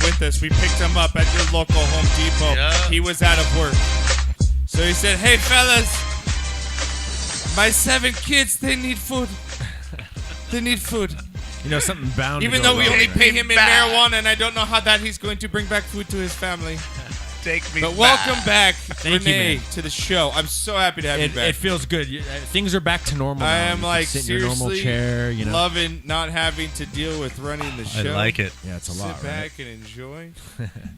with us. We picked him up at your local Home Depot. Yeah. He was out of work. So he said, hey, fellas, my 7 kids, they need food. They need food. You know, something bound Even to go though we wrong, only right? pay him in marijuana, and I don't know how that he's going to bring back food to his family. Take me But welcome back, Thank you, Rene, man. to the show. I'm so happy to have you back. It feels good. Things are back to normal I now. am You can like sit in your normal seriously chair, you know. loving not having to deal with running the I show. like it. Yeah, it's a Sit lot, back right? and enjoy.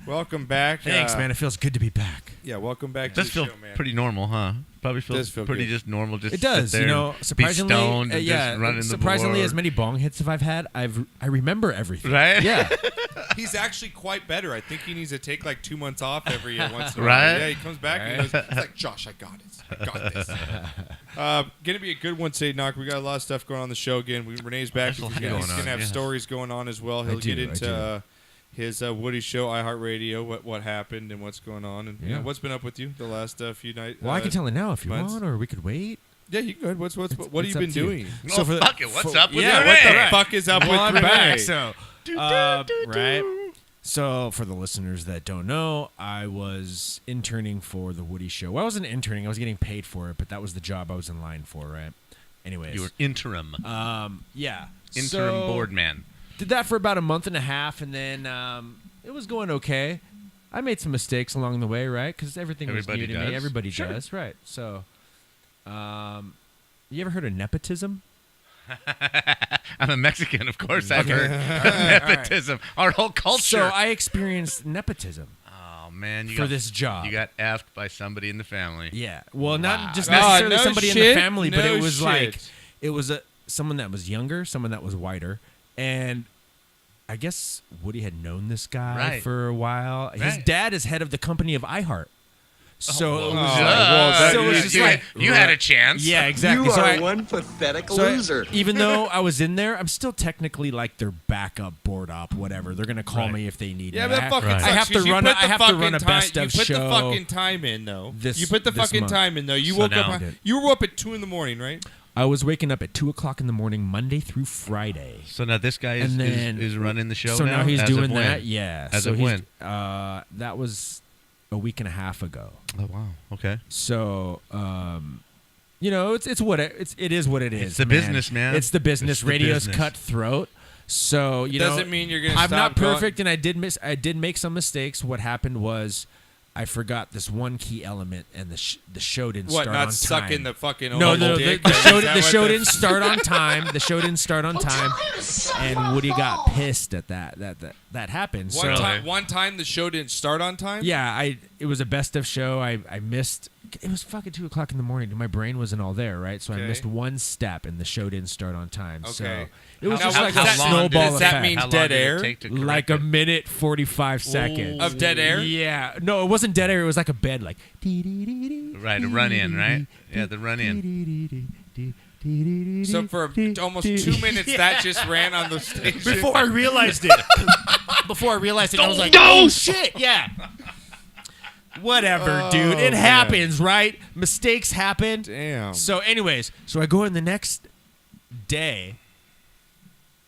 Welcome back. Thanks, man. It feels good to be back. Yeah, welcome back Does to the feel show, man. pretty normal, huh? Probably feels Does feel pretty good. just normal. Just It does, sit you there know. and Surprisingly, be stoned and yeah. just running Surprisingly, the as many bong hits as I've had, I remember everything. Right? Yeah. He's actually quite better. I think he needs to take like 2 months off every year once in a Right? while. Yeah, he comes back and he goes, he's like, Josh, I got it. I got this. Gonna be a good one today, Knock. We got a lot of stuff going on the show again. Renee's back. There's a lot He's going gonna on, have yeah. stories going on as well. He'll get into his Woody show, iHeartRadio, what happened and what's going on, and you know, what's been up with you the last few nights. Well, I can tell it now if you months. want, or we could wait. Yeah, you could. What have you up been to you. doing? So fuck it. What's up with Yeah, Rene? what the fuck is up with I'm Rene? back. So, right. So, for the listeners that don't know, I was interning for the Woody Show. Well, I wasn't interning; I was getting paid for it, but that was the job I was in line for, right? Anyways, You were interim. yeah, Interim board man. Did that for about a month and a half, and then it was going okay. I made some mistakes along the way, right? Because everything Everybody was new to does. me. Everybody Sure. does, right? So, you ever heard of nepotism? I'm a Mexican, of course. I've heard nepotism. Our whole culture. So I experienced nepotism oh man, you for got, this job. you got effed by somebody in the family. Yeah. Well, not just Oh, necessarily no somebody in shit. the family, but No it was shit. like it was someone that was younger, someone that was whiter, and I guess Woody had known this guy Right. for a while. His Right. dad is head of the company of iHeart. So it was well, so it was you, just you, like you had a chance. yeah, exactly. You So are I- one pathetic so I- loser. even though I was in there, I'm still technically like their backup, board op, whatever. They're gonna call Right. me if they need Yeah, me. but that fucking Right. sucks. I have to 'cause you run. put I the have to fucking run a time- best of You put show. the fucking time in, though. This- you put the this fucking month. time in, though. You So woke now- up. You were up at 2 in the morning, right? I was waking up at 2:00 in the morning, Monday through Friday. So now this guy And then- is running the show. So now he's As doing of when? that. Yeah. As so of he's, when? That was a week and a half ago. Oh wow. Okay. So, you know, it is what it is. It's the business, man. It's the business. It's the Radio's business. cutthroat. So you Doesn't know, mean you're gonna I'm stop not going- perfect, and I did make some mistakes. What happened was, I forgot this one key element, and the show didn't What? start Not on sucking time. the fucking No, old no, dick? the show, Is that the what show didn't start on time. The show didn't start on time, and Woody got pissed at that happened. One So time the show didn't start on time. yeah, it was a best of show. I missed. It was fucking 2:00 in the morning. My brain wasn't all there, right? So I Okay. missed one step, and the show didn't start on time. So Okay. it was Now, just like does a that- snowball does that effect. mean How long dead did it air? take to correct Like a it? minute 45 seconds Of dead air? Yeah, no, it wasn't dead air. It was like a bed, like Right, a run in, right? Yeah, the run in. So for almost 2 minutes, that just ran on the station. Before I realized it, I was like, "Oh shit, yeah." Whatever, dude. It man. happens, right? Mistakes happen. Damn. So, anyways, I go in the next day,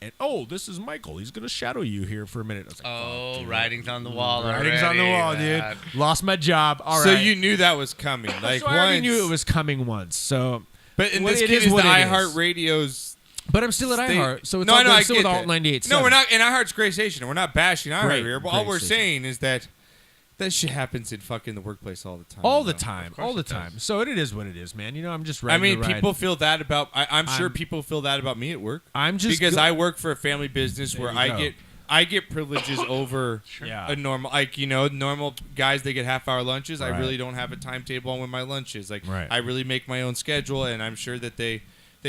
and this is Michael. He's gonna shadow you here for a minute. I was like, Oh, dude. writing's on the wall. Writing's on the already, wall, man. dude. Lost my job. All right. So you knew that was coming, like So I already once. knew it was coming once. So, But in What this it case, is is the what it is. iHeartRadio's. but I'm still at iHeart, so it's no, all I know. good. I Still get with that. Alt 98. No, we're not. And iHeart's a great station. We're not bashing iHeart Great, here. But all great we're station. saying is that shit happens in fucking the workplace all the time. all the though. time, course all the it does. time. So it is what it is, man. You know, I'm just I riding mean, the ride. people feel that about. I'm sure I'm- people feel that about me at work. I'm just because go- I work for a family business where you I go. get privileges over Yeah. a normal, like, you know, normal guys. They get half-hour lunches. I Right. really don't have a timetable on when my lunch is. Like, Right. I really make my own schedule, and I'm sure that they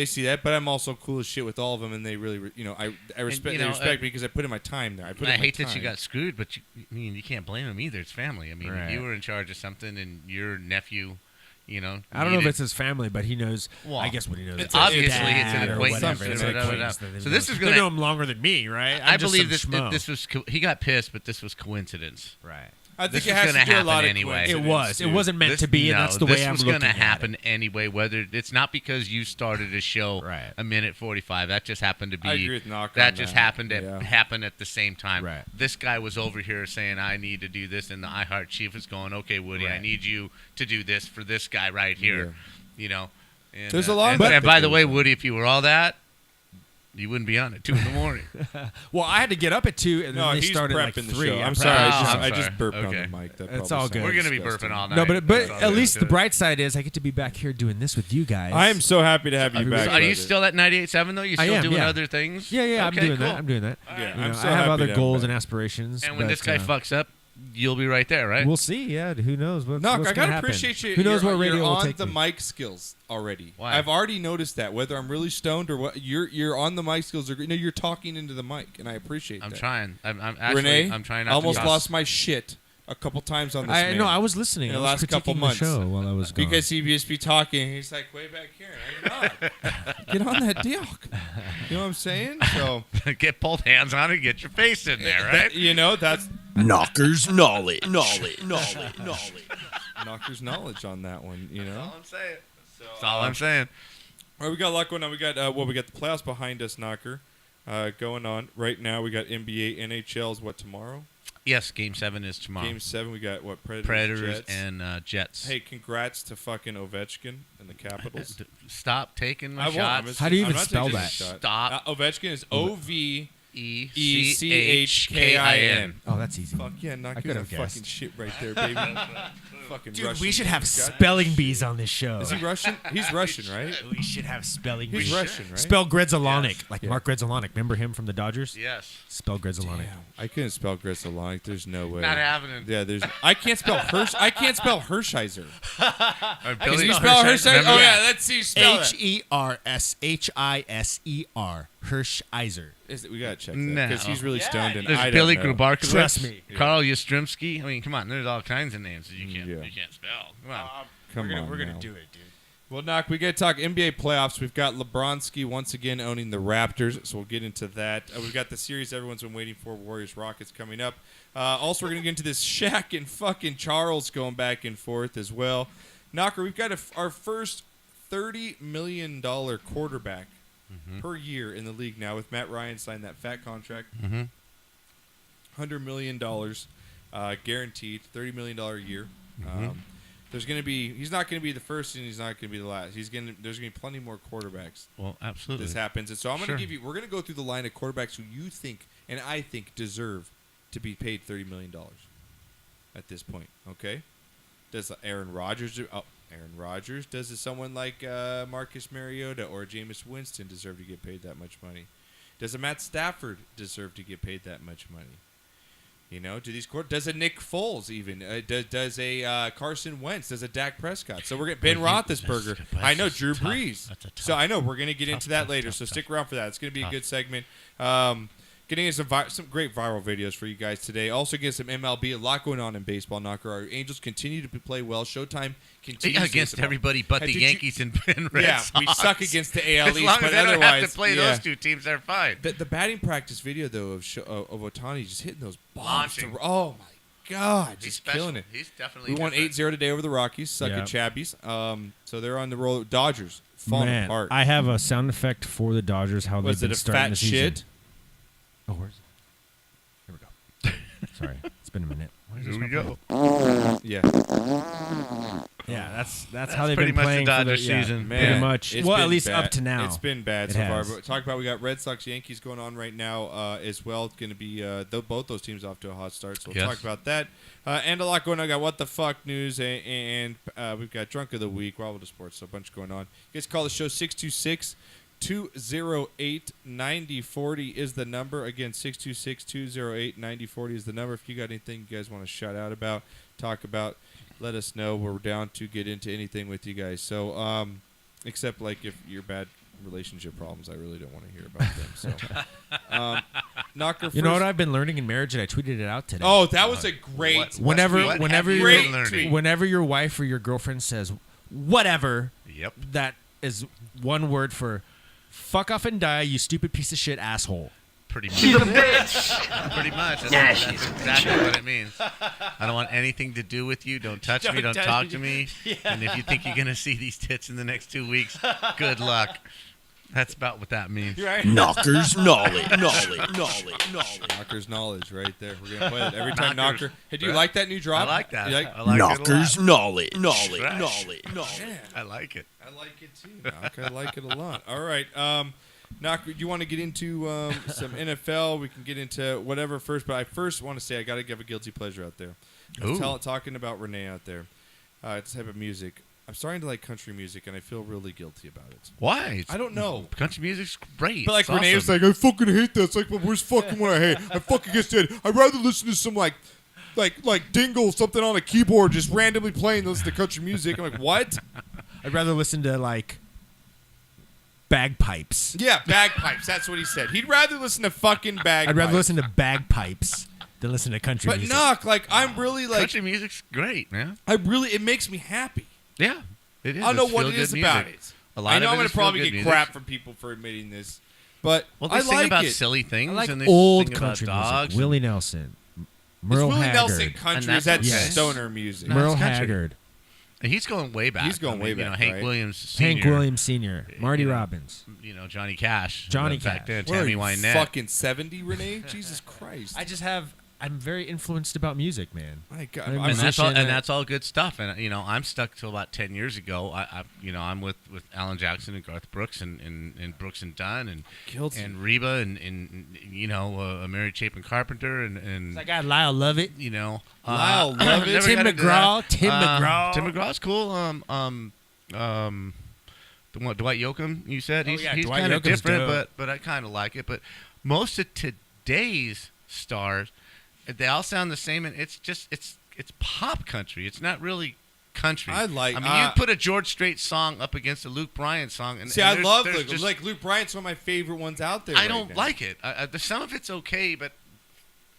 see that. But I'm also cool as shit with all of them, and they really, you know, I respect you they know, respect me because I put in my time there. I put I in my hate that you time. got screwed, but you can't blame him either. It's family. I mean, Right. you were in charge of something, and your nephew, you know. I don't know if needed- it's his family, but he knows. Well, I guess what he knows. it's It's obviously his it's an dad or acquaintance whatever. or It's an whatever. acquaintance that So they this know. is They gonna- know him longer than me, right? I I'm just believe some schmo. this was he got pissed, but this was coincidence. right. I think This it was has gonna to do a lot happen of anyway. It coincidence, was. It dude. wasn't meant to be, and that's the way I'm looking This was going at to happen it. anyway. Whether it's not because you started a show Right. a minute 45. That just happened to be. I agree with Knock that on just that. happened at Yeah. at the same time. Right. This guy was over here saying, "I need to do this," and the iHeart chief is going, "Okay, Woody, I Right. need you to do this for this guy right here." Yeah. You know. And, There's a lot of And, that and by that the goes way, on. Woody, if you were all that, you wouldn't be on at 2 a.m. Well, I had to get up at 2, and then No, they he's started prepping like the 3. show. I'm prepping. sorry. Oh, I I'm just sorry. burped on Okay. the mic. That It's probably all good. sounds We're going to be disgusting. burping all night. No, but That's all at there is least to the it. bright side is I get to be back here doing this with you guys. I am so happy to have you back. Are you brother. still at 98.7 though? You I still am, doing yeah. other things? Yeah, Okay, I'm doing cool. that. I'm doing that. Yeah, You I'm know, so I have happy other to have goals him and back. aspirations. And when but, this guy fucks up, you'll be right there, right? we'll see. Yeah, who knows? What's Knock, what's I gonna gotta happen. appreciate you. Who knows you're, what radio you're will on take the me. mic skills already. Why? I've already noticed that. Whether I'm really stoned or what, you're on the mic skills. You're talking into the mic, and I appreciate I'm that. trying. I'm actually. Renee, I'm trying not I almost to cuss. lost my shit a couple times on this. man. No, I was listening. In I the was last couple critiquing months. the show while I was gone. Because he'd just be talking. He's like way back here. And I'm not. Get on that deal. You know what I'm saying? So Get both hands on it. Get your face in there, right? that's Knockers knowledge. Knocker's knowledge on that one. You know. I'm saying. That's all I'm saying. All right, we got a lot going on. We got we got the playoffs behind us, Knocker, going on right now. We got NBA, NHL's tomorrow? Yes, Game 7 is tomorrow. Game 7. We got Predators Jets. and Jets. Hey, congrats to fucking Ovechkin and the Capitals. Stop taking my I won't. shots. How do you I'm even not spell taking that? a shot. Stop. Ovechkin is OVECHKIN. ECHKIN. Oh, that's easy. Fuck yeah, Knock. I You could got have fucking guessed. shit right there, baby. Fucking Dude, Russian. we should have God. spelling bees on this show. Is he Russian? He's Russian, right? We should have spelling He's bees. Russian, right? Spell Gredzalonic, Yes. like Yeah. Mark Gredzalonic. Remember him from the Dodgers? Yes. Spell Gredzalonic. Damn, I couldn't spell Gristolonic. There's no way. Not happening. Yeah, there's. I can't spell I can't spell Hershiser. Can you spell Hershiser? Oh yeah, let's see. Spell it. Hershiser. Hershiser. We gotta check that No. because he's really stoned and There's I Billy don't know. Grabarkowitz. Trust me. Carl Yastrzemski. I mean, come on. There's all kinds of names that you can't Yeah. spell. Come on. Come on, We're gonna now. do it, dude. Well, Knock, we got to talk NBA playoffs. We've got LeBronski once again owning the Raptors, so we'll get into that. We've got the series everyone's been waiting for, Warriors-Rockets, coming up. Also, we're going to get into this Shaq and fucking Charles going back and forth as well. Knocker, we've got our first $30 million quarterback per year in the league now, with Matt Ryan signed that fat contract. $100 million guaranteed, $30 million a year. He's not going to be the first and he's not going to be the last. There's going to be plenty more quarterbats. Well, absolutely. This happens. And so I'm going to Sure. we're going to go through the line of quarterbacks who you think and I think deserve to be paid $30 million at this point. Okay? Does Aaron Rodgers Aaron Rodgers? Does someone like Marcus Mariota or Jameis Winston deserve to get paid that much money? Does a Matt Stafford deserve to get paid that much money? You know, does a Nick Foles even? Does a Carson Wentz? Does a Dak Prescott? So we're getting Ben Roethlisberger. I know Drew Brees. So I know we're going to get into that later. So stick around for that. It's going to be a good segment. Getting into some great viral videos for you guys today. Also get some MLB. A lot going on in baseball. Knocker. Our Angels continue to play well. Showtime continues against to everybody but the Did you- Yankees and Red Yeah, Sox. we suck against the AL As East, long but as they don't otherwise, have to play yeah. those two teams, they're fine. The batting practice video though of Otani just hitting those bombs. Launching. Oh my God, He's just special. killing it. He's definitely We won different. 8-0 today over the Rockies. Suck Yeah. at Chabbies. So they're on the roll. Dodgers falling Man, apart. I have a sound effect for the Dodgers. How Was they've it been a starting fat the season. shit? Oh, where's it? Here we go. Sorry, it's been a minute. Why is this Here we not go. Yeah, Yeah, that's how they've pretty been much the playing Dodger for the, yeah, season. man. Pretty much. It's Well, been at least bad. up to now. It's been bad It so far. has. But talk about we got Red Sox Yankees going on right now as well. It's going to be both those teams off to a hot start. So we'll Yes. talk about that and a lot going on. Got what the fuck news and we've got drunk of the week. We're all the sports, so a bunch going on. You guys call the show 626-208-9040 is the number. Again, 626-208-9040 is the number. If you got anything you guys want to shout out about, talk about, let us know. We're down to get into anything with you guys. So, except like if you're bad relationship problems, I really don't want to hear about them. So, Knocker. You know what I've been learning in marriage, and I tweeted it out today. Oh, that was a great. whenever What whenever have you your been learning? whenever your wife or your girlfriend says whatever, Yep. that is one word for fuck off and die, you stupid piece of shit asshole. pretty much. She's a bitch. Pretty much. That's exactly what it means. I don't want anything to do with you. Don't touch me. Don't talk to me. Yeah. And if you think you're going to see these tits in the next 2 weeks, good luck. That's about what that means. Right. Knockers knowledge. Knockers knowledge right there. We're going to play it every time. Knocker. Hey, do you like that new drop? I like that. I like Knockers knowledge. Yeah. I like it. I like it too, Knock. I like it a lot. All right. Knock, do you want to get into some NFL? We can get into whatever first, but I first want to say I got to give a guilty pleasure out there. I was talking about Rene out there. It's type of music. I'm starting to like country music, and I feel really guilty about it. Why? I don't know. Country music's great. But like it's Rene was like, I fucking hate that. It's like, well, where's fucking what I hate? I fucking get said, I'd rather listen to some like dingle something on a keyboard just randomly playing than listen to country music. I'm like, what? I'd rather listen to like bagpipes. Yeah, bagpipes. That's what he said. He'd rather listen to fucking bagpipes. I'd rather listen to bagpipes than listen to country music. But Knock, like, I'm really like... Country music's great, man. It makes me happy. Yeah, it is. I don't know what it is about it. I know I'm going to probably get music. crap from people for admitting this, but well, they I sing like about it. silly things. I like and they old sing country about dogs. music. Willie Nelson, It's Merle Willie Haggard. Nelson country. And Is that that's okay. stoner music? No, Merle it's country. Haggard, And he's going way back. He's going way back, Hank right? Williams Sr. Hank Williams Sr., Marty you know, Robbins. Johnny Cash. Johnny back Cash. then, What are Tammy you, Wynette. fucking 70, Rene? Jesus Christ. I'm very influenced about music, man. My God. I'm a And that's all. musician. And that's all good stuff. And I'm stuck till about 10 years ago. I'm with Alan Jackson and Garth Brooks and Brooks and Dunn and Guilty. and Reba and Mary Chapin Carpenter and I got Lyle Lovett. Lyle Lovett. never Tim got into McGraw. that. Tim McGraw. Tim McGraw's cool. Dwight Yoakam. You said he's Dwight kind of Yoakam's different, dope. but I kind of like it. But most of today's stars, they all sound the same, and it's pop country. It's not really country. I like. I mean, you put a George Strait song up against a Luke Bryan song, and See, and I there's- love there's Luke. Luke Bryant's one of my favorite ones out there. I right don't now. like it. Some of it's okay, but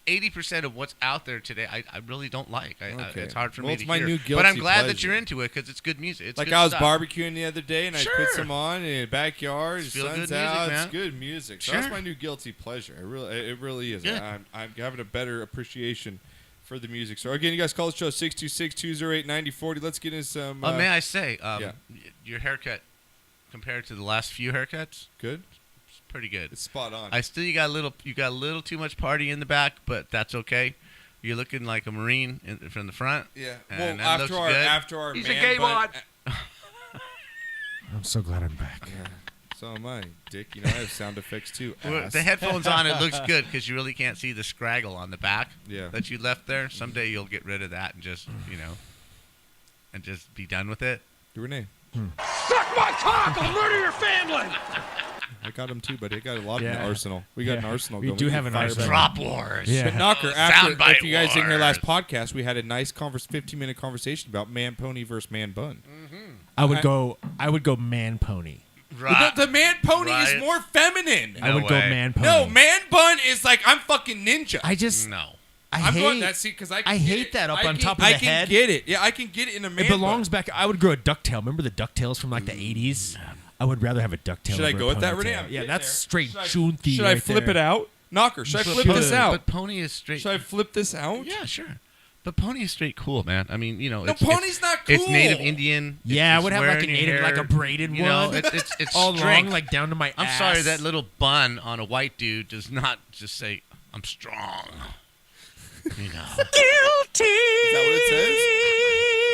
80% of what's out there today, I really don't like. Okay. It's hard for Well, me it's to my hear. new But I'm guilty glad that pleasure. you're into it because it's good music. It's Like good I was stuff. barbecuing the other day and I put Sure. some on in the backyard. The Feel good sun's music, out. man. It's good music. So Sure. that's my new guilty pleasure. It really is. Yeah. I'm having a better appreciation for the music. So again, you guys call the show 626-208-9040. Let's get into some. May I say, yeah. your haircut compared to the last few haircuts, Good. it's pretty good. It's spot on. You got a little too much party in the back, but that's okay. You're looking like a Marine from the front. yeah. And Well, that looks good. after our He's a man gay bun- I'm so glad I'm back. Yeah. So am I, Dick. I have sound effects too. Well, ass. the headphones on, it looks good because you really can't see the scraggle on the back Yeah. that you left there. Someday you'll get rid of that and just be done with it. Rene. Suck my cock! I'll murder your family! I got him too, but I got a lot in the Yeah. arsenal. We got an Yeah. arsenal. We going. do can have an fire arsenal. back. Drop wars. Yeah. But Knocker, Soundbite if you guys didn't hear last wars. podcast, we had a nice 15-minute conversation about man pony versus man bun. I would go man pony. Right. The man pony Right. is more feminine. I would go way. man pony. No, man bun is like I'm fucking ninja. No. I'm going that because I hate that up on top of the head. I can get it. Yeah, I can get it in a man. It belongs bun. back. I would grow a ducktail. Remember the ducktails from like the 80s? I would rather have a ducktail. Should I over go a with that, ponytail. Renee? I'm Yeah, getting that's there. straight Should I- chunty. Should I right flip there. it out? Knocker, should I flip flip this it. out? But pony is straight. Should I flip this out? Yeah, sure. But pony is straight cool, man. I mean, No, pony's not cool. It's native Indian. Yeah, I It's would have like a wearing your native, like hair. a braided You know, one. it's all strength. long, like down to my I'm ass. sorry, that little bun on a white dude does not just say, I'm strong. You know. Guilty. Is that what it says?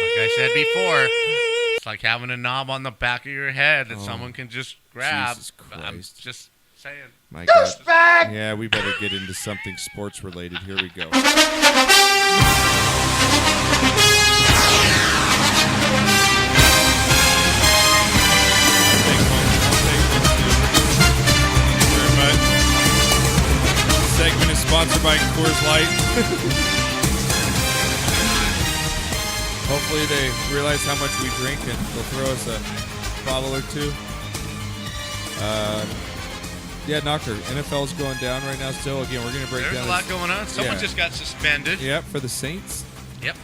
Like I said before, it's like having a knob on the back of your head that someone can just grab. Jesus I'm Christ. just saying. My God. Yeah, we better get into something sports related. Here we go. Segment is sponsored by Coors Light. Hopefully they realize how much we drink and they'll throw us a bottle or two. Yeah, Knocker. NFL's going down right now still. Again, we're going to break There's down a lot this- going on. Someone Yeah. just got suspended. Yep, for the Saints. Yep.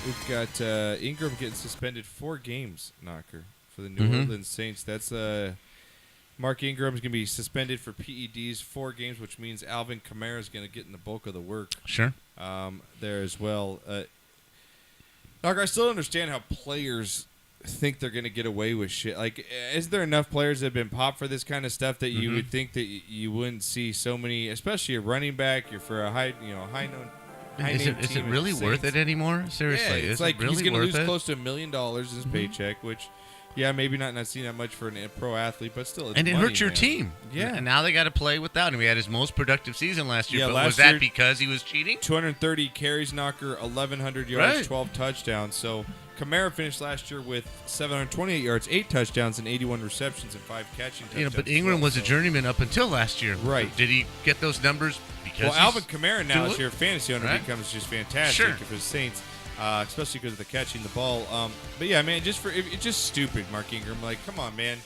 We've got Ingram getting suspended 4 games, Knocker, for the New Mhm. Orleans Saints. That's Mark Ingram's going to be suspended for PEDs 4 games, which means Alvin Kamara is going to get in the bulk of the work. Sure. There as well. I still don't understand how players think they're going to get away with shit. Like, is there enough players that have been popped for this kind of stuff that you would think that you wouldn't see so many, especially a running back, you're for a high Is it really worth it anymore? Seriously, yeah, it's is like it really he's going to worth lose it? close to $1 million in his paycheck, which, yeah, maybe not seeing that much for a pro athlete, but still, it's And it money, hurts your man. team. Yeah. And now they got to play without him. He had his most productive season last year. Yeah, but last was that year- because he was cheating? 230 carries, knocker, 1,100 yards, Right. 12 touchdowns. So Kamara finished last year with 728 yards, 8 touchdowns, and 81 receptions and 5 catching touchdowns. But Ingram was a journeyman up until last year. Right. Did he get those numbers because Well, he's Alvin Kamara now, doing as your fantasy owner, Right. becomes just fantastic Sure. for the Saints, especially because of the catching the ball. But yeah, man, it's just stupid, Mark Ingram. Like, come on, man.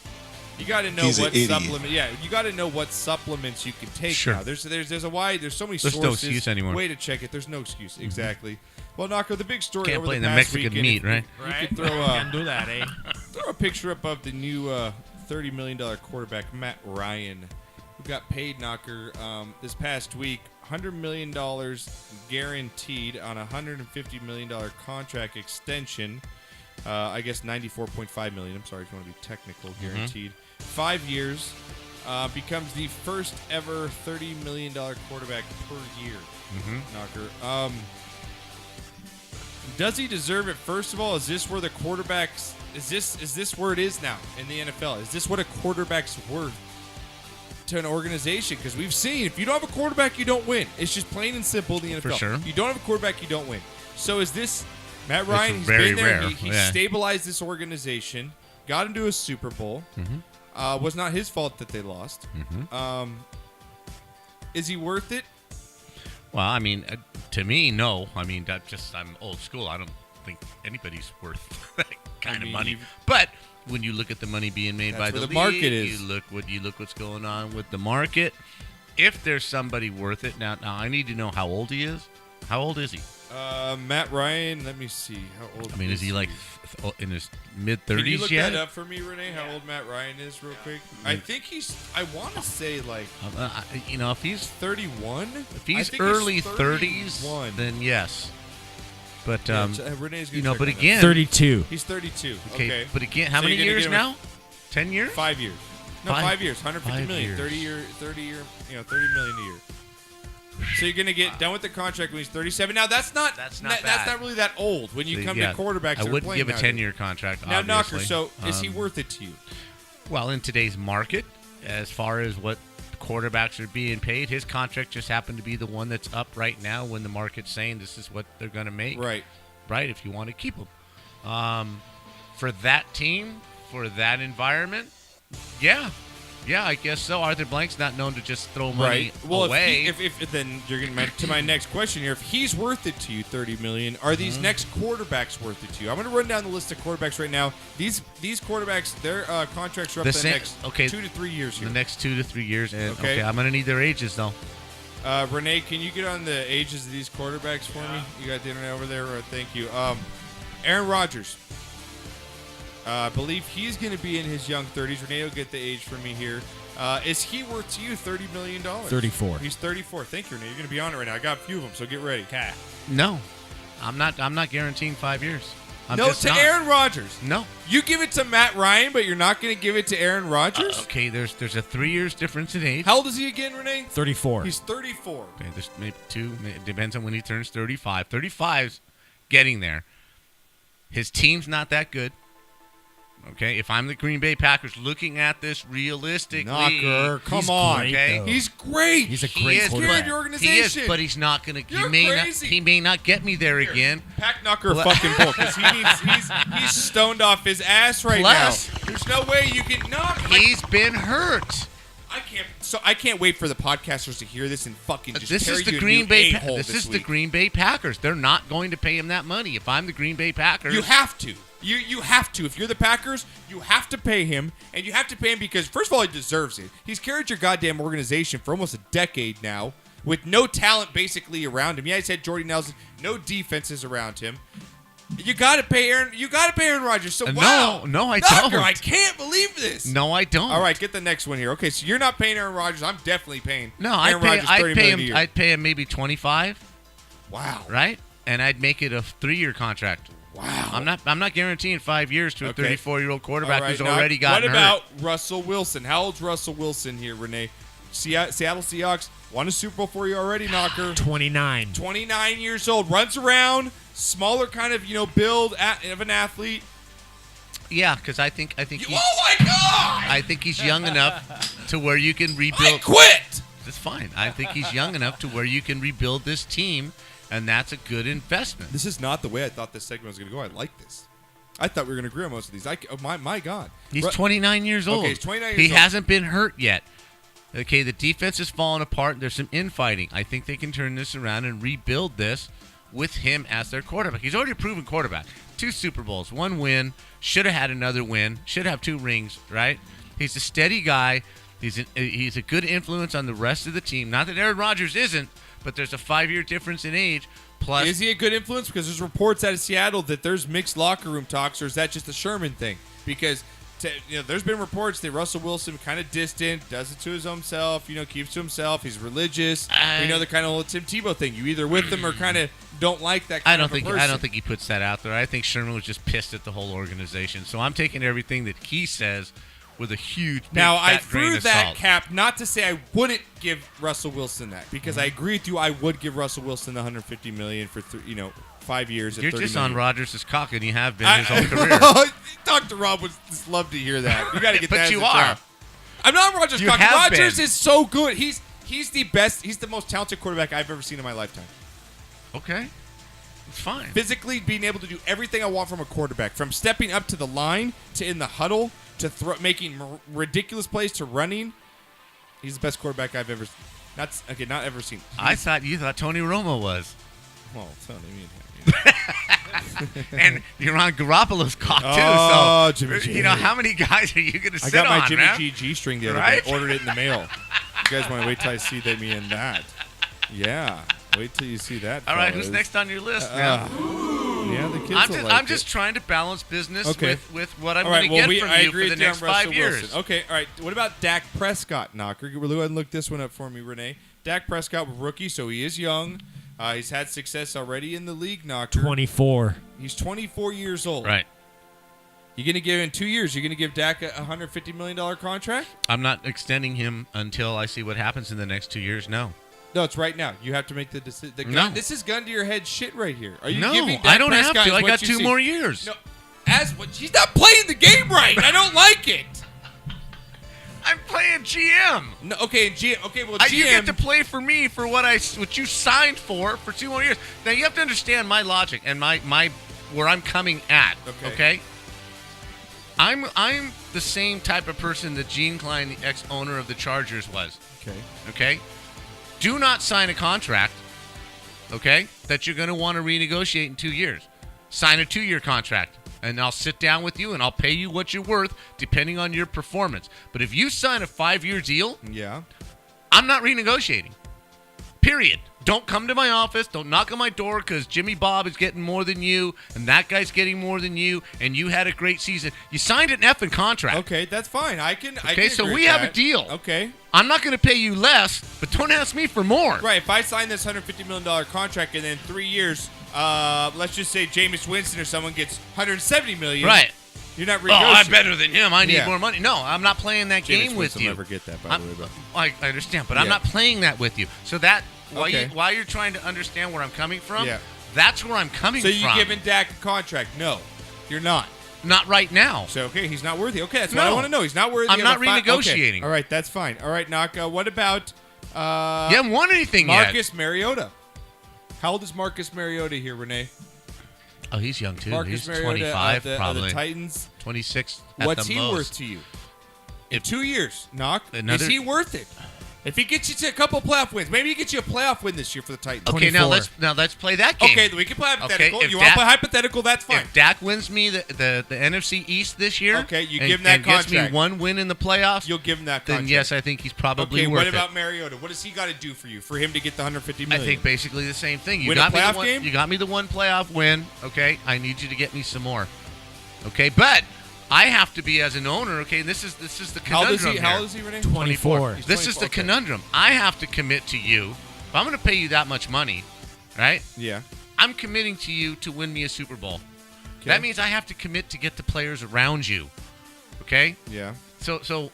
You got to know He's an what idiot. supplement. Yeah, you got to know what supplements you can take Sure. now. There's so many There's sources. no excuse anymore. Way to check it. There's no excuse. Exactly. Well, Knocko, the big story Can't over play the in the past Mexican weekend, meat, right? You could throw Can't do that, eh? throw a picture up of the new $30 million quarterback, Matt Ryan, who got paid, Knocker, this past week, $100 million guaranteed on a $150 million contract extension. I guess $94.5 million. I'm sorry if you want to be technical, guaranteed. 5 years. Becomes the first ever $30 million quarterback per year, Knocker. Does he deserve it? First of all, is this where the quarterbacks? Is this where it is now in the NFL? Is this what a quarterback's worth to an organization? Because we've seen if you don't have a quarterback, you don't win. It's just plain and simple in the NFL. For sure. You don't have a quarterback, you don't win. So is this Matt Ryan? He's very been there. rare. He Yeah. stabilized this organization, got into a Super Bowl. Was not his fault that they lost. Is he worth it? Well, I mean, to me, no. I mean, I'm old school. I don't think anybody's worth that kind of mean, money. you've- But when you look at the money being made That's by where the the market league, is. you look what's going on with the market. If there's somebody worth it, now I need to know how old he is. How old is he? Matt Ryan. Let me see. How old? I mean, is he like in his mid Can you 30s look yet? that up for me, Rene? How old Matt Ryan is, real quick? I think he's. I want to say like If he's 31. if he's I think early 31. 30s, then yes. But Yeah, Rene's gonna check but on that. again, 32. he's 32. okay, Okay, but again, how So many you're gonna years get him now? 10 years? 5 years. No, Five- 5 years. 150 5 million. years. 30 year. 30 million a year. So you're gonna get done with the contract when he's 37. Now that's not That's not that's bad. not really that old when you come Yeah, to quarterbacks. I that are wouldn't playing give a nowadays. 10-year contract. Now, obviously. Knocker. So is he worth it to you? Well, in today's market, as far as what quarterbacks are being paid, his contract just happened to be the one that's up right now when the market's saying this is what they're going to make. Right. Right, if you want to keep him. For that team, for that environment, yeah, I guess so. Arthur Blank's not known to just throw money Well, away. if then you're getting to my next question here. If he's worth it to you, $30 million, are these next quarterbacks worth it to you? I'm going to run down the list of quarterbacks right now. These quarterbacks, their contracts are up the next 2 to 3 years here. the next 2 to 3 years. And, Okay. okay, I'm going to need their ages, though. Rene, can you get on the ages of these quarterbacks for me? You got the internet over there? Thank you. Aaron Rodgers. I believe he's going to be in his young 30s. Rene will get the age for me here. Is he worth to you $30 million? 34. He's 34. Thank you, Rene. You're going to be on it right now. I got a few of them, so get ready. Okay. No, I'm not guaranteeing 5 years. I'm No, just to not. Aaron Rodgers. No. You give it to Matt Ryan, but you're not going to give it to Aaron Rodgers? Okay, there's a 3 years difference in age. How old is he again, Rene? 34. He's 34. Okay, there's maybe 2. It depends on when he turns 35. 35's getting there. His team's not that good. Okay, if I'm the Green Bay Packers looking at this realistically, Knocker, come He's on. great, okay? though. He's great. He's a he great is, quarterback. Scared your He organization. is, but he's not going to. You're crazy. He may not get me there again. Pack Knocker a fucking bull because he's stoned off his ass right Plus- now. There's no way you can knock. He's been hurt. I can't wait for the podcasters to hear this and fucking just This tear is the you a Green new Bay. a-hole This is the week. Green Bay Packers. They're not going to pay him that money. If I'm the Green Bay Packers, You have to. You have to. If you're the Packers, you have to pay him, and you have to pay him because, first of all, he deserves it. He's carried your goddamn organization for almost a decade now with no talent basically around him. Yeah, he's had Jordy Nelson, no defenses around him. You got to pay Aaron. You got to pay Aaron Rodgers. So wow. No, I Knocker, don't. I can't believe this. No, I don't. All right, get the next one here. Okay, so you're not paying Aaron Rodgers. I'm definitely paying. No, Aaron Rodgers $30 million a year. I'd pay him maybe 25. Wow. Right? And I'd make it a 3-year contract. Wow. I'm not guaranteeing 5 years to a 34-year-old quarterback All right, who's already gotten hurt. What about Russell Wilson? How old's Russell Wilson here, Rene? Seattle Seahawks won a Super Bowl for you already, Knocker. 29. 29 years old. Runs around. Smaller kind of, build of an athlete. Yeah, because I think Oh my God! I think he's young enough to where you can rebuild. I quit. That's fine. I think he's young enough to where you can rebuild this team, and that's a good investment. This is not the way I thought this segment was going to go. I like this. I thought we were going to agree on most of these. My God. He's 29 years old. Okay, he's 29 years he old. hasn't been hurt yet. Okay, the defense is falling apart. There's some infighting. I think they can turn this around and rebuild this with him as their quarterback. He's already a proven quarterback. 2 Super Bowls, 1 win. Should have had another win. Should have 2 rings, right? He's a steady guy. He's a good influence on the rest of the team. Not that Aaron Rodgers isn't, but there's a 5-year difference in age. Plus, is he a good influence? Because there's reports out of Seattle that there's mixed locker room talks, or is that just a Sherman thing? Because there's been reports that Russell Wilson kind of distant, does it to his own self, keeps to himself. He's religious. The kind of old Tim Tebow thing. You either with him or kind of don't like that kind of person. I don't think he puts that out there. I think Sherman was just pissed at the whole organization. So I'm taking everything that he says with a huge big, now I fat grain threw of that salt. cap not to say I wouldn't give Russell Wilson that, because I agree with you. I would give Russell Wilson the $150 million for 5 years. You're at $30 just million. on Rodgers' cock, and you have been his whole career. Dr. Rob would just love to hear that. You got to get But that. you as a are. job. I'm not Rodgers' You cock. have Rodgers been. is so good. He's the best. He's the most talented quarterback I've ever seen in my lifetime. Okay. It's fine. Physically being able to do everything I want from a quarterback, from stepping up to the line to in the huddle to making ridiculous plays to running. He's the best quarterback I've ever not ever seen. I thought you thought Tony Romo was. Well, Tony, And you're on Garoppolo's cock, too. Oh, so, Jimmy G. how many guys are you going to sit I got my on, Jimmy man? G G-string the other Right? day. Ordered it in the mail. You guys want to wait till I see me in that? Yeah. Wait till you see that. All right, fellas. who's next on your list now? Yeah, the kids I'm just trying to balance business with what I'm all right, going to get I from you agree for the with you on next Russell 5 years. Wilson. Okay, all right. What about Dak Prescott, Knocker? Go ahead and look this one up for me, Rene. Dak Prescott, rookie, so he is young. He's had success already in the league, Knocker. 24. He's 24 years old. Right. You're going to give in 2 years. You're going to give Dak a $150 million contract? I'm not extending him until I see what happens in the next 2 years. No. No, it's right now. You have to make the decision. No. This is gun to your head shit right here. Are you No, giving Dak I don't Prescott have to. I what got you 2 see? more years. No, he's not playing the game right. I don't like it. I'm playing GM. No, okay, GM. Okay, well, You GM. get to play for me for what you signed for 2 more years. Now you have to understand my logic and my where I'm coming at. Okay. I'm the same type of person that Gene Klein, the ex-owner of the Chargers, was. Okay. Do not sign a contract. Okay, that you're going to want to renegotiate in 2 years. Sign a 2-year contract. And I'll sit down with you and I'll pay you what you're worth depending on your performance. But if you sign a 5-year deal, I'm not renegotiating. Period. Don't come to my office. Don't knock on my door because Jimmy Bob is getting more than you and that guy's getting more than you and you had a great season. You signed an effing contract. Okay, that's fine. I can So agree we with have that. a deal. Okay. I'm not going to pay you less, but don't ask me for more. Right. If I sign this $150 million contract and then 3 years, let's just say Jameis Winston or someone gets $170 million. Right. You're not Oh, renegotiating. I'm better than him. I need more money. No, I'm not playing that Jameis game with Winston you. will never get that, by the way. But. I understand, but I'm not playing that with you. So that Okay. while you're trying to understand where I'm coming from, Yeah. that's where I'm coming So from. you giving Dak a contract? No, you're not. Not right now. So, okay, he's not worthy. Okay, that's No. what I want to know. He's not worthy. I'm of not a fi- renegotiating. Okay. All right, that's fine. All right, Naka, what about You haven't won anything Marcus Mariota? How old is Marcus Mariota here, Renee? yet. Oh, he's young too. Marcus He's Mariota 25 of the probably. Titans. 26 at What's the he most. worth to you? In 2 years, Knock. Another- Is he worth it? If he gets you to a couple playoff wins, maybe he gets you a playoff win this year for the Titans. Okay, now 24. let's play that game. Okay, we can play hypothetical. Okay, if You want to Dak- play hypothetical? That's fine. If Dak wins me the NFC East this year, Okay, you and, give him that and gets contract. me one win in the playoffs, You'll give him that then contract. yes, I think he's probably Okay, worth what it. about Mariota? What does he got to do for you for him to get the $150 I million? think basically the same thing. You Win a got me playoff the one, game? You got me the one playoff win. Okay, I need you to get me some more. Okay, but I have to be as an owner. Okay, this is the How old conundrum. is he? How here. old is he, Rene? 24. He's This is 24, the okay. conundrum. I have to commit to you. If I'm going to pay you that much money, right? Yeah. I'm committing to you to win me a Super Bowl. Okay. That means I have to commit to get the players around you. Okay? Yeah. So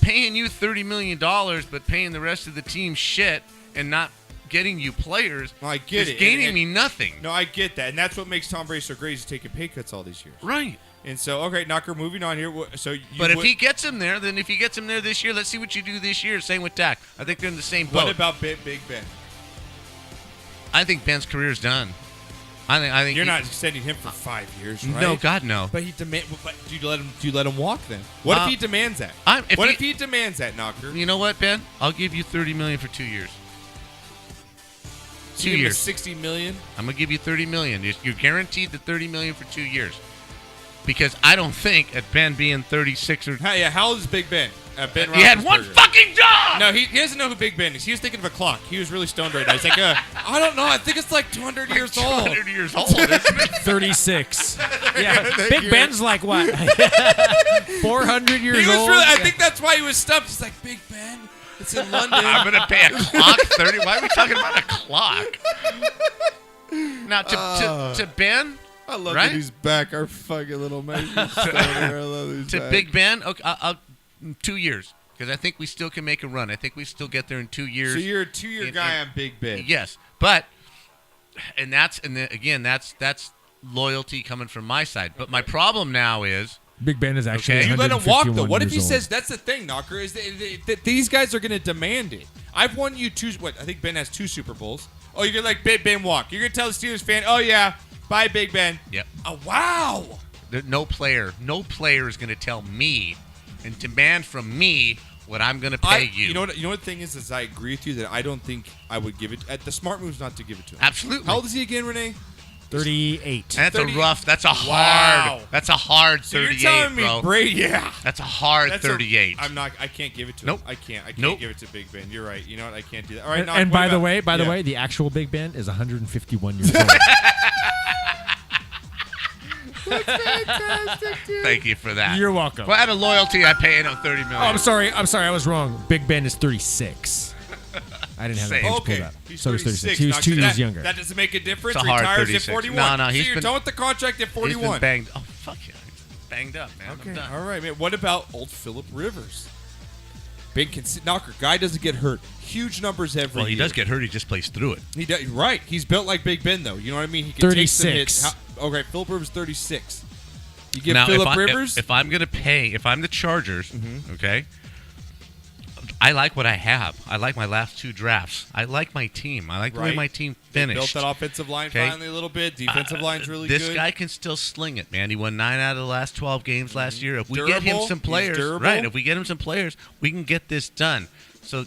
paying you $30 million, but paying the rest of the team shit and not getting you players No, I get is it. gaining And- me nothing. No, I get that, and that's what makes Tom Brady so great. He's taking pay cuts all these years. Right. And so, okay, Knocker, moving on here. So, But if he gets him there, then if he gets him there this year, let's see what you do this year. Same with Dak. I think they're in the same boat. what about Big Ben? I think Ben's career's done. I think You're he- not extending him for 5 years, right? No, God, no. But he demand. But do you let him walk then? What if he demands that? If he demands that, Knocker? You know what, Ben? I'll give you $30 million for 2 years. So 2 you give him years. $60 million. I'm gonna give you $30 million. You're guaranteed the $30 million for 2 years. Because I don't think at Ben being 36 or How old is Big Ben? Ben he had one Roethlisberger. fucking job. No, he doesn't know who Big Ben is. He was thinking of a clock. He was really stoned right now. He's like, I don't know. I think it's like 200 years old. 200 years old, isn't it? 36. Yeah, Big Ben's like what? 400 years He was old. really. I think that's why he was stumped. He's like, Big Ben. It's in London. I'm gonna pay a clock 30. Why are we talking about a clock? Now to Ben, I love right? that he's back. Our fucking little man. I love that he's to back. Big Ben, okay, I'll 2 years because I think we still can make a run. I think we still get there in 2 years. So you're a 2-year guy on Big Ben. Yes, but again that's loyalty coming from my side. But my problem now is Big Ben is actually. Okay. You let him walk, though. 151 What if he years old. says, that's the thing, Knocker, is that these guys are going to demand it. I've won you I think Ben has 2 Super Bowls. Oh, you're going to let Ben walk. You're going to tell the Steelers fan, oh, yeah, bye, Big Ben. Yep. Oh, wow. no player is going to tell me and demand from me what I'm going to pay you. You know what the thing is I agree with you that I don't think I would give it. The smart move is not to give it to him. Absolutely. How old is he again, Renee? 38. And 30 that's a Wow. hard So 38, you're telling me bro. Brady, yeah. That's a hard That's 38. I can't give it to Nope. him. I can't Nope. give it to Big Ben. You're right. You know what? I can't do that. All right. And by the way, the actual Big Ben is 151 years old. fantastic, dude. Thank you for that. You're welcome. Well, out of loyalty, I pay him $30 million. Oh, I'm sorry. I was wrong. Big Ben is 36. I didn't have that Same. page Okay, pulled up. he's So he's 36. 36. He was 2 years that, younger. That doesn't make a difference. It's a hard Retires 36. at 41. No, so he's you're been- done with the contract at He's 41. been banged. Oh, fuck yeah. He's banged up, man. Okay, I'm done. all right, man. What about old Phillip Rivers? Big knocker. Guy doesn't get hurt. Huge numbers every Well, he year. does get hurt. He just plays through it. He does, right. He's built like Big Ben, though. You know what I mean? He can take some 36. hits. Okay, Phillip Rivers 36. You give Now, Phillip Rivers? if I'm going to pay, if I'm the Chargers, Mm-hmm. okay, I like what I have. I like my last 2 drafts. I like my team. I like the way Right. my team They finished. built that offensive line Okay. finally a little bit. Defensive line's really This good. guy can still sling it, man. He won 9 out of the last 12 games last year. If we get him Durable. some He's players, durable. right? If we get him some players, we can get this done. So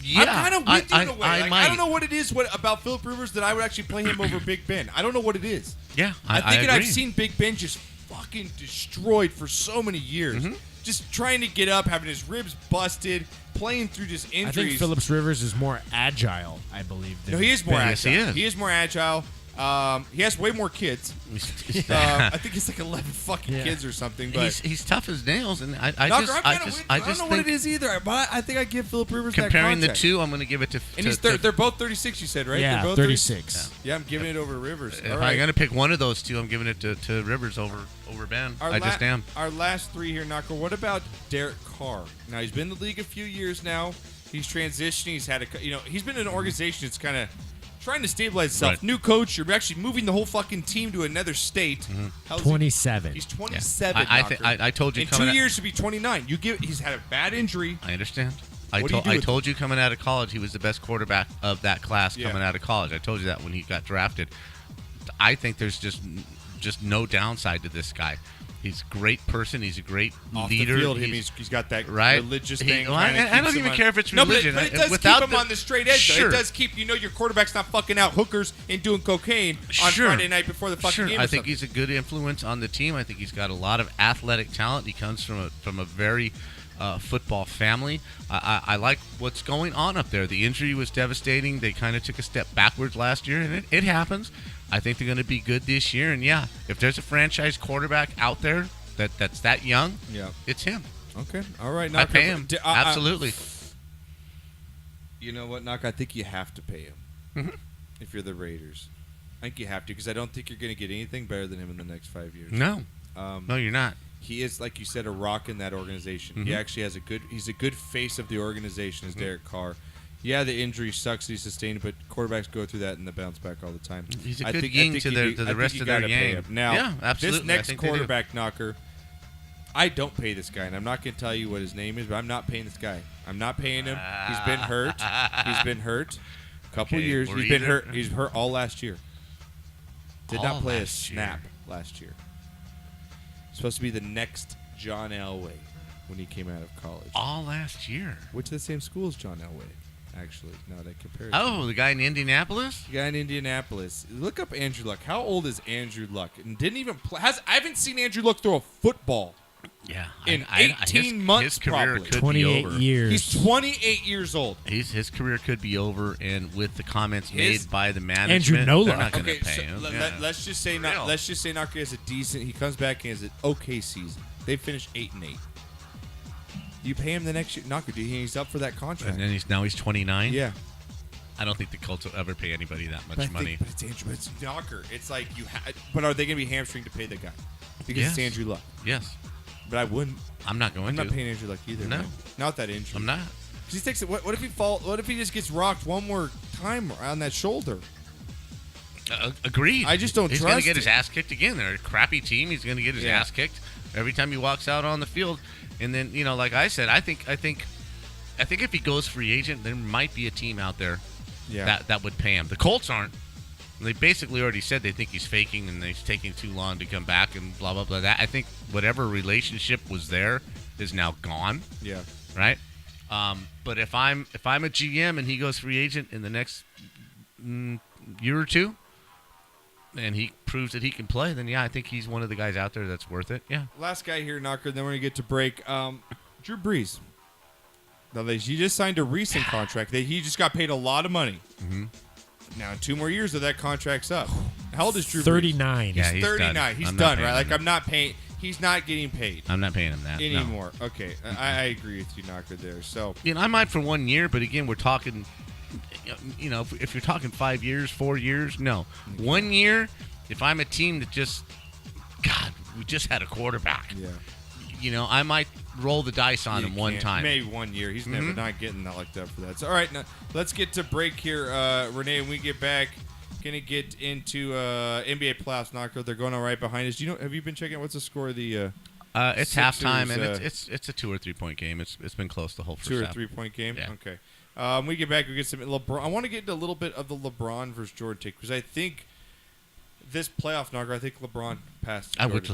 yeah, I'm kind of with you in a way. I Like, might. I don't know what it is about Phillip Rivers that I would actually play him over Big Ben. I don't know what it is. Yeah, I think agree. I've seen Big Ben just fucking destroyed for so many years. Mm-hmm. Just trying to get up, having his ribs busted, playing through just I injuries. think Phillips Rivers is more agile, I believe. Than No, he is more Yes, agile. he is. He is more agile. He has way more kids. I think it's like 11 fucking Yeah. kids or something. But he's tough as nails, and I Knocker, just I'm kinda with you. I don't know think what it is either. But I think I give Phillip Rivers comparing that the contract. two, I'm going to give it to. And he's they're both 36. You said right? Yeah, they're both 36. Yeah, I'm giving it over Rivers. If All I'm right. going to pick one of those two, I'm giving it to Rivers over Ben. I just am. Our last 3 here, Knocker. What about Derek Carr? Now he's been in the league a few years now. He's transitioning. He's had he's been in an organization that's kind of trying to stabilize itself. Right. New coach. You're actually moving the whole fucking team to another state. How's he- 27. He's Yeah. 27. I told you in coming 2 out- years to be 29. He's had a bad injury. I understand. What do you do I with told you coming out of college he was the best quarterback of that class Yeah. coming out of college. I told you that when he got drafted. I think there's just no downside to this guy. He's a great person. He's a great Off leader. the field, he's got that right? religious thing. I don't even care if it's no, religion. but it does Without keep him on the straight edge. Sure. Though. It does keep your quarterback's not fucking out hookers and doing cocaine on Friday night before the fucking game. I think he's a good influence on the team. I think he's got a lot of athletic talent. He comes from a very football family. I like what's going on up there. The injury was devastating. They kind of took a step backwards last year, and it happens. I think they're going to be good this year. And yeah, if there's a franchise quarterback out there that's that young, it's him. Okay, all right. I pay him. Absolutely. You know what, Knock? I think you have to pay him if you're the Raiders. I think you have to because I don't think you're going to get anything better than him in the next 5 years. No, no, you're not. He is, like you said, a rock in that organization. He actually has he's a good face of the organization as Derek Carr. Yeah, the injury sucks that he sustained, but quarterbacks go through that and they bounce back all the time. He's a good yin to the rest of their game. Now, yeah, absolutely. this next quarterback Knocker, I don't pay this guy, and I'm not going to tell you what his name is, but I'm not paying this guy. I'm not paying him. He's been hurt. He's been hurt a couple years. He's been hurt. He's hurt all last year. Did not play a snap last year. Supposed to be the next John Elway when he came out of college. All last year. Went to the same school as John Elway, actually. Now that compares. Oh, the guy in Indianapolis? The guy in Indianapolis. Look up Andrew Luck. How old is Andrew Luck? And didn't even play. I haven't seen Andrew Luck throw a football. Yeah, in 18 months, his career probably. could 28 be over. years. He's 28 years old. His career could be over, and with the comments made by the management, Andrew Nola. they're not going to Okay, pay so him. let's just say Knocker has a decent. He comes back and has an okay season. They finished 8-8. You pay him the next year, Knocker. Do you think he's up for that contract? And then he's 29. Yeah. I don't think the Colts will ever pay anybody that much But money. but it's Andrew. It's Knocker. It's like but are they going to be hamstringed to pay the guy? Because it's Andrew Luck. Yes. But I wouldn't. I'm not going to. I'm not paying Andrew Luck either. No. Man. Not that injury. I'm not. Because he takes it. What if he fall? What if he just gets rocked one more time on that shoulder? Agreed. I just don't He's trust going to get it. his ass kicked again. They're a crappy team. He's going to get his ass kicked every time he walks out on the field. And then, like I said, I think if he goes free agent, there might be a team out there that would pay him. The Colts aren't. They basically already said they think he's faking and he's taking too long to come back and blah, blah, blah. That I think whatever relationship was there is now gone. Yeah. Right? But if I'm a GM and he goes free agent in the next year or two and he proves that he can play, then, I think he's one of the guys out there that's worth it. Yeah. Last guy here, Knocker, then we're going to get to break. Drew Brees. Now, he just signed a recent contract. He just got paid a lot of money. Mm-hmm. Now, in 2 more years, that contract's up. How old is Drew 39. Brees? Yeah, he's 39. Done. He's I'm done, not right? Like, him. I'm not paying. He's not getting paid. I'm not paying him that anymore. No. Okay, I agree with you, Knocker, there. So, I might for 1 year, but again, we're talking. If you're talking 5 years, 4 years, no. 1 year. If I'm a team that we just had a quarterback. Yeah. I might roll the dice on him one time. Maybe 1 year. He's never not getting that like that for that. So, all right, now let's get to break here, Rene. When we get back, gonna get into NBA playoffs. Knocker, they're going on right behind us. Have you been checking out what's the score of the? It's Sixers, halftime, and it's a 2 or 3 point game. It's been close the whole first 2 or half. 3 point game. Yeah. Okay. When we get back, we get some LeBron. I want to get into a little bit of the LeBron versus Jordan take because I think this playoff, Knocker, I think LeBron passed. I would.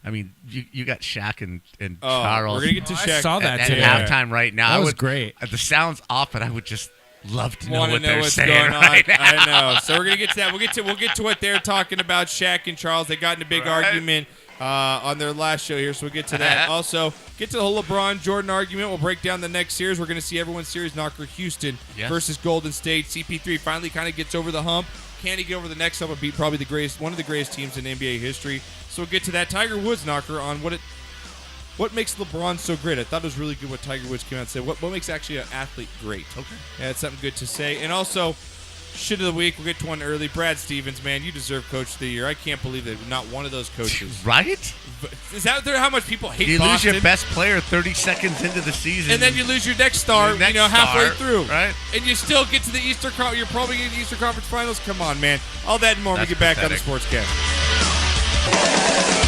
I mean, you got Shaq and Oh, Charles. we're gonna get to Shaq. I saw that at today. halftime right now. That was great. The sound's off, but I would just love to know Want to what know they're what's saying going on? right now. I know. So we're gonna get to that. We'll get to what they're talking about. Shaq and Charles. They got in a big argument on their last show here, so we'll get to that. Also, get to the whole LeBron Jordan argument. We'll break down the next series. We're gonna see everyone's series, Knocker, Houston versus Golden State. CP3 finally kind of gets over the hump. Can he get over the next hump and beat probably one of the greatest teams in NBA history? So we'll get to that. Tiger Woods, Knocker, on what makes LeBron so great. I thought it was really good what Tiger Woods came out and said. What makes actually an athlete great? Okay. Yeah, it's something good to say. And also, shit of the week. We'll get to one early. Brad Stevens, man, you deserve Coach of the Year. I can't believe that not one of those coaches. Right? Is that how much people hate You Boston? lose your best player 30 seconds into the season. And then you lose your next star, halfway through. Right? And you still get to the Eastern Conference. You're probably getting the Eastern Conference Finals. Come on, man. All that and more when we That's get back on the pathetic. Sportscast.